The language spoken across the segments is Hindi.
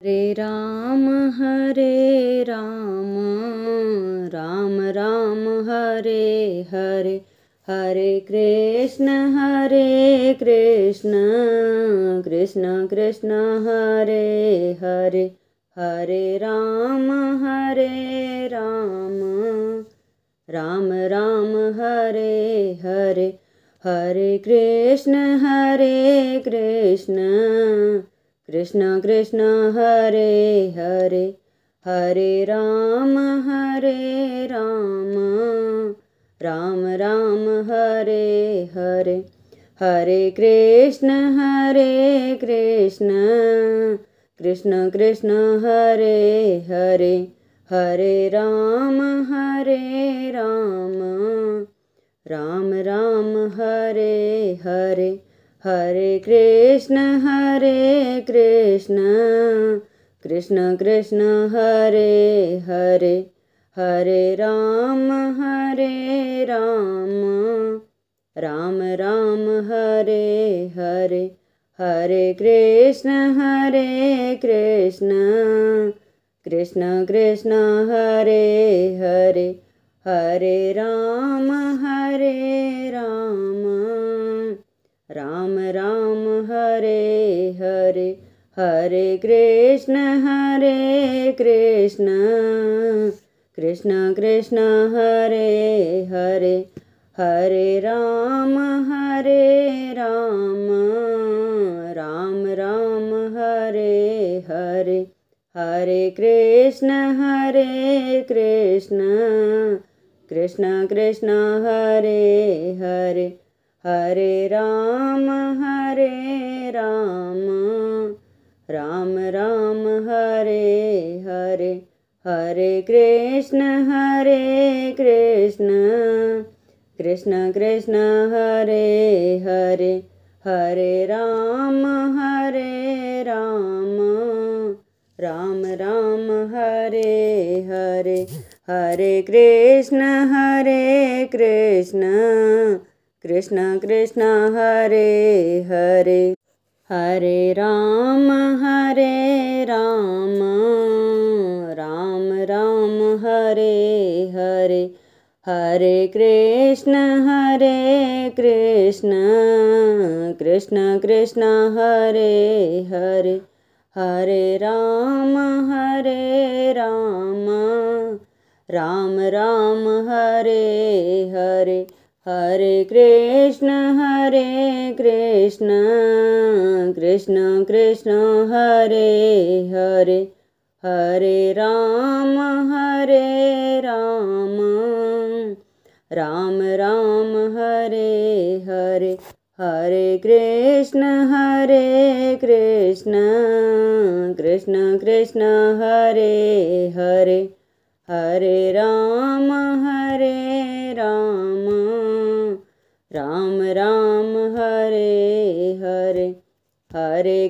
हरे राम राम राम हरे हरे, हरे कृष्ण कृष्ण कृष्ण हरे हरे, हरे राम राम राम हरे हरे, हरे कृष्ण कृष्ण कृष्ण हरे हरे, हरे राम राम राम हरे हरे, हरे कृष्ण कृष्ण कृष्ण हरे हरे, हरे राम राम राम हरे हरे, हरे कृष्ण कृष्ण कृष्ण हरे हरे, हरे राम राम राम हरे हरे, हरे कृष्ण कृष्ण कृष्ण हरे हरे, हरे राम राम राम हरे हरे, हरे कृष्ण कृष्ण कृष्ण हरे हरे, हरे राम राम राम हरे हरे, हरे कृष्ण कृष्ण कृष्ण हरे हरे, हरे राम राम राम हरे हरे, हरे कृष्ण कृष्ण कृष्ण हरे हरे, हरे राम राम राम हरे हरे, हरे कृष्ण कृष्ण कृष्ण हरे हरे, हरे राम राम राम हरे हरे, हरे कृष्ण कृष्ण कृष्ण हरे हरे, हरे राम राम राम हरे हरे, हरे कृष्ण कृष्ण कृष्ण हरे हरे, हरे राम राम राम हरे हरे, हरे कृष्ण कृष्ण कृष्ण हरे हरे, हरे राम राम राम हरे हरे, हरे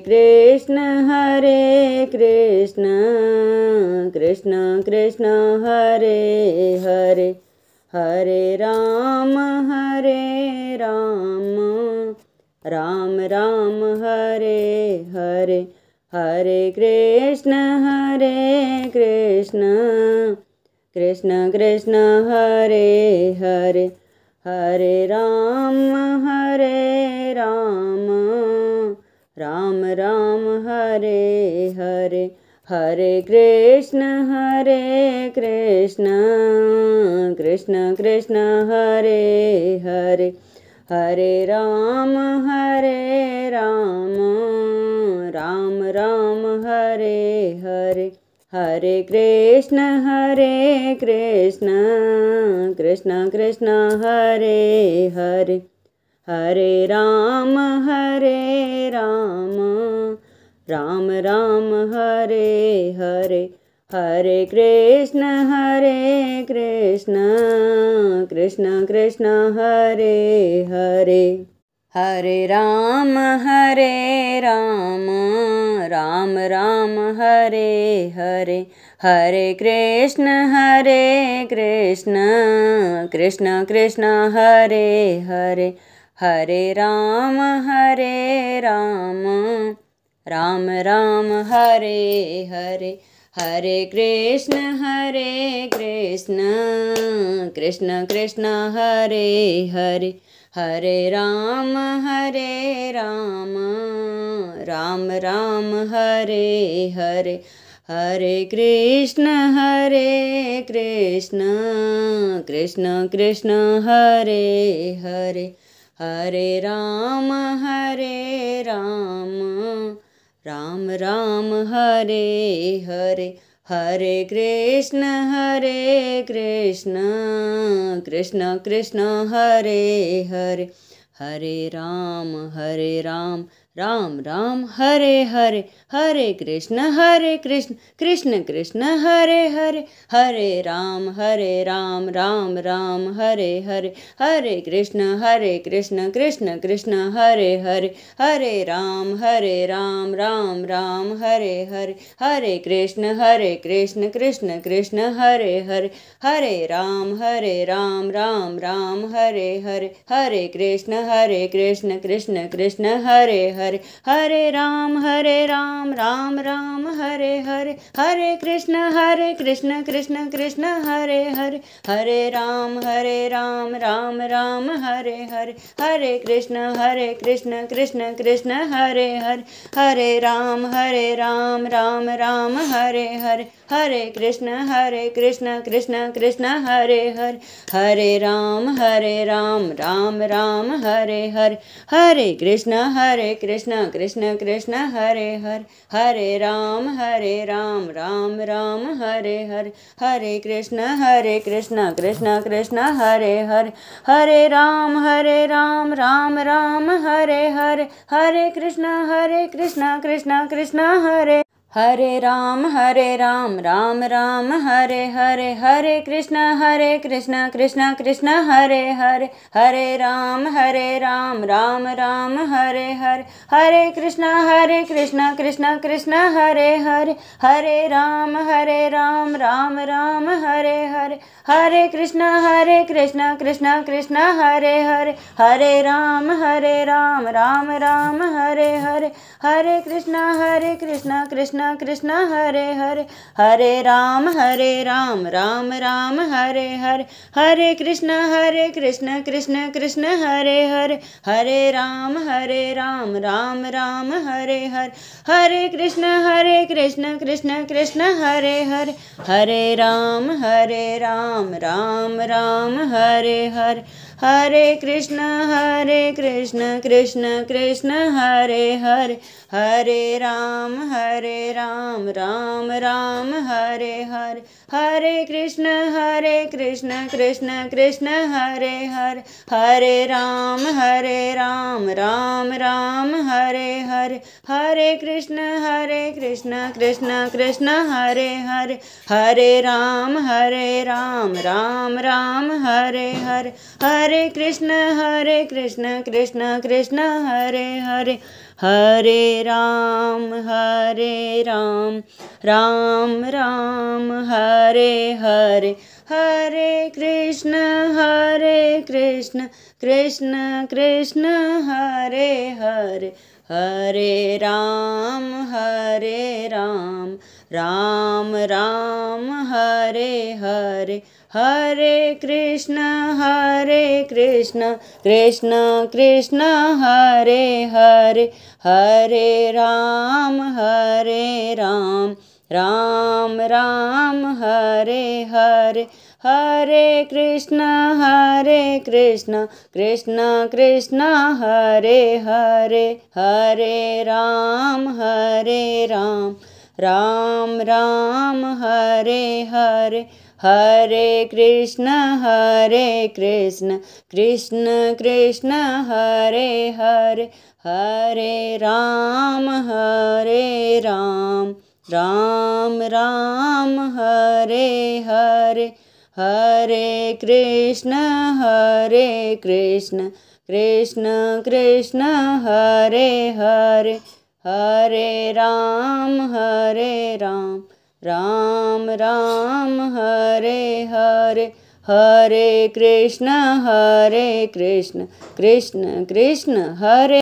कृष्ण कृष्ण कृष्ण हरे हरे, हरे राम राम राम हरे हरे, हरे कृष्ण कृष्ण कृष्ण हरे हरे, हरे राम राम राम हरे हरे, हरे कृष्ण कृष्ण कृष्ण हरे हरे, हरे राम राम राम हरे हरे, हरे कृष्ण कृष्ण कृष्ण हरे हरे, हरे राम राम राम हरे हरे, हरे कृष्ण कृष्ण कृष्ण हरे हरे, हरे राम राम राम हरे हरे, हरे कृष्ण कृष्ण कृष्ण हरे हरे, हरे राम राम राम हरे हरे, हरे कृष्ण कृष्ण कृष्ण हरे हरे, हरे राम राम राम हरे हरे, हरे कृष्ण कृष्ण कृष्ण हरे हरे, हरे राम राम राम हरे हरे, हरे कृष्ण कृष्ण कृष्ण हरे हरे, हरे राम राम राम हरे हरे, हरे कृष्ण कृष्ण कृष्ण हरे हरे, हरे राम राम राम हरे हरे, हरे कृष्ण कृष्ण कृष्ण हरे हरे, हरे राम राम राम हरे हरे, हरे कृष्ण कृष्ण कृष्ण हरे हरे, हरे राम राम राम हरे हरे, हरे कृष्ण कृष्ण कृष्ण हरे हरे, हरे राम राम राम हरे हरे, हरे कृष्ण कृष्ण कृष्ण हरे हरे, हरे राम राम राम हरे हरे, हरे कृष्ण कृष्ण कृष्ण हरे हरे, हरे राम राम राम हरे हरे, हरे कृष्ण कृष्ण कृष्ण हरे हरे, हरे राम राम राम हरे हरे, हरे कृष्ण कृष्ण कृष्ण हरे हरे, हरे राम राम राम हरे हरे, हरे कृष्ण कृष्ण कृष्ण हरे हरे, हरे राम राम राम हरे हरे, हरे कृष्ण कृष्ण कृष्ण हरे राम राम राम हरे हरे, हरे कृष्ण कृष्ण कृष्ण हरे हरे, हरे राम राम राम हरे हरे, हरे कृष्ण कृष्ण कृष्ण हरे हरे, हरे राम राम राम हरे हरे, हरे कृष्ण कृष्ण कृष्ण हरे हरे, हरे राम राम राम हरे हरे, हरे कृष्ण कृष्ण कृष्ण हरे हरे, हरे राम राम राम हरे हरे, हरे कृष्ण कृष्ण कृष्ण हरे हरे, हरे राम राम राम हरे हरे, हरे कृष्ण कृष्ण कृष्ण हरे हरे, हरे राम राम राम हरे हरे, हरे कृष्ण कृष्ण कृष्ण हरे हरे, हरे राम राम राम हरे हरे, हरे कृष्ण कृष्ण कृष्ण हरे हरे, हरे राम राम राम हरे हरे, हरे कृष्ण कृष्ण कृष्ण हरे हरे, हरे राम राम राम हरे हरे, हरे कृष्ण कृष्ण कृष्ण हरे हरे, हरे राम राम राम हरे हरे, हरे कृष्ण कृष्ण कृष्ण हरे हरे, हरे राम राम राम हरे हरे, हरे कृष्ण कृष्ण कृष्ण हरे हरे, हरे राम राम राम हरे हरे, हरे कृष्ण कृष्ण कृष्ण हरे हरे, हरे राम राम राम हरे हरे, हरे कृष्ण कृष्ण कृष्ण हरे हरे, हरे राम राम राम हरे हरे, हरे कृष्ण कृष्ण कृष्ण हरे हरे, हरे राम राम राम हरे हरे, हरे कृष्ण कृष्ण कृष्ण हरे